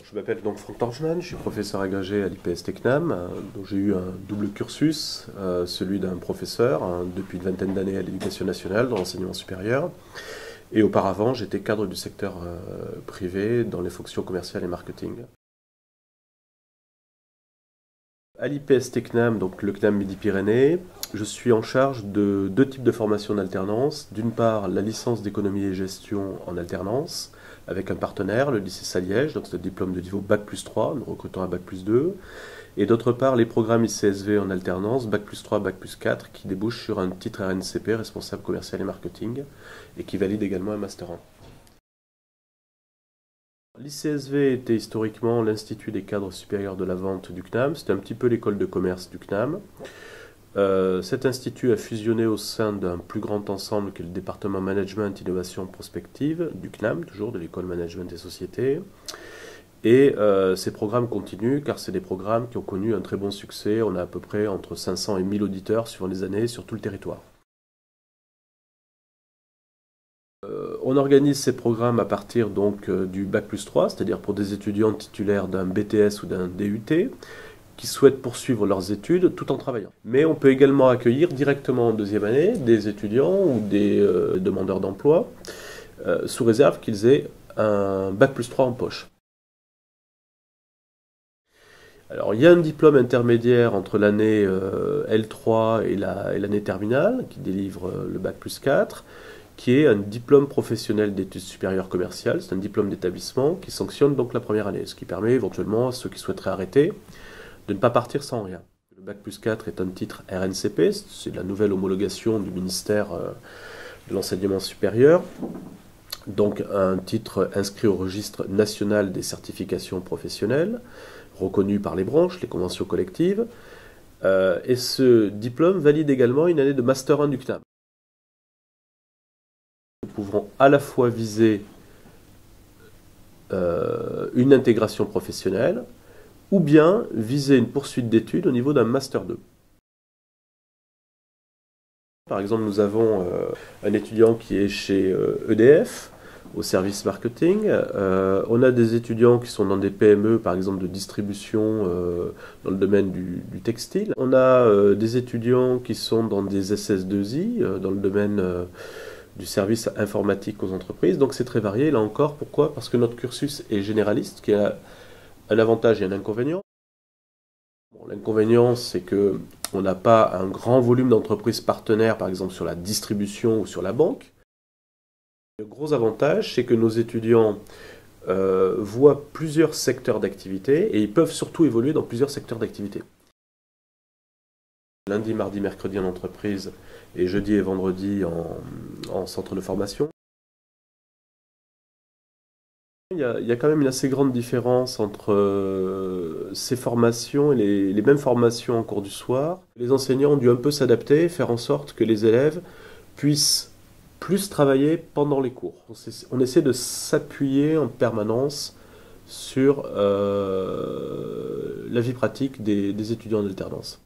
Je m'appelle donc Franck Torgeman, je suis professeur agrégé à l'IPS Tecnam, donc j'ai eu un double cursus, celui d'un professeur depuis une vingtaine d'années à l'Éducation nationale dans l'enseignement supérieur, et auparavant j'étais cadre du secteur privé dans les fonctions commerciales et marketing. À l'IPS Tecnam, donc le CNAM Midi-Pyrénées, je suis en charge de deux types de formations en alternance. D'une part, la licence d'économie et gestion en alternance, avec un partenaire, le lycée Saliège, donc c'est le diplôme de niveau Bac+3, nous recrutons à Bac+2. Et d'autre part, les programmes ICSV en alternance, Bac+3, Bac+4, qui débouchent sur un titre RNCP, responsable commercial et marketing, et qui valide également un Master 1. L'ICSV était historiquement l'Institut des cadres supérieurs de la vente du CNAM, c'était un petit peu l'école de commerce du CNAM. Cet institut a fusionné au sein d'un plus grand ensemble qui est le département Management, Innovation, Prospective du CNAM, toujours de l'école Management des sociétés. Et ces programmes continuent car c'est des programmes qui ont connu un très bon succès. On a à peu près entre 500 et 1000 auditeurs suivant les années sur tout le territoire. On organise ces programmes à partir donc du Bac+3, c'est-à-dire pour des étudiants titulaires d'un BTS ou d'un DUT qui souhaitent poursuivre leurs études tout en travaillant. Mais on peut également accueillir directement en deuxième année des étudiants ou des demandeurs d'emploi sous réserve qu'ils aient un Bac+3 en poche. Alors, il y a un diplôme intermédiaire entre l'année L3 et l'année terminale qui délivre le Bac+4, qui est un diplôme professionnel d'études supérieures commerciales. C'est un diplôme d'établissement qui sanctionne donc la première année, ce qui permet éventuellement à ceux qui souhaiteraient arrêter de ne pas partir sans rien. Le Bac+4 est un titre RNCP, c'est la nouvelle homologation du ministère de l'enseignement supérieur, donc un titre inscrit au registre national des certifications professionnelles, reconnu par les branches, les conventions collectives, et ce diplôme valide également une année de Master 1 du CNAM. Nous pouvons à la fois viser une intégration professionnelle ou bien viser une poursuite d'études au niveau d'un Master 2. Par exemple, nous avons un étudiant qui est chez EDF, au service marketing. On a des étudiants qui sont dans des PME, par exemple de distribution dans le domaine du textile. On a des étudiants qui sont dans des SS2I, dans le domaine du service informatique aux entreprises. Donc c'est très varié, là encore. Pourquoi? Parce que notre cursus est généraliste, qui a un avantage et un inconvénient. Bon, l'inconvénient, c'est qu'on n'a pas un grand volume d'entreprises partenaires, par exemple sur la distribution ou sur la banque. Le gros avantage, c'est que nos étudiants voient plusieurs secteurs d'activité et ils peuvent surtout évoluer dans plusieurs secteurs d'activité. Lundi, mardi, mercredi en entreprise et jeudi et vendredi en centre de formation. Il y a quand même une assez grande différence entre ces formations et les mêmes formations en cours du soir. Les enseignants ont dû un peu s'adapter, faire en sorte que les élèves puissent plus travailler pendant les cours. On essaie de s'appuyer en permanence sur la vie pratique des étudiants en alternance.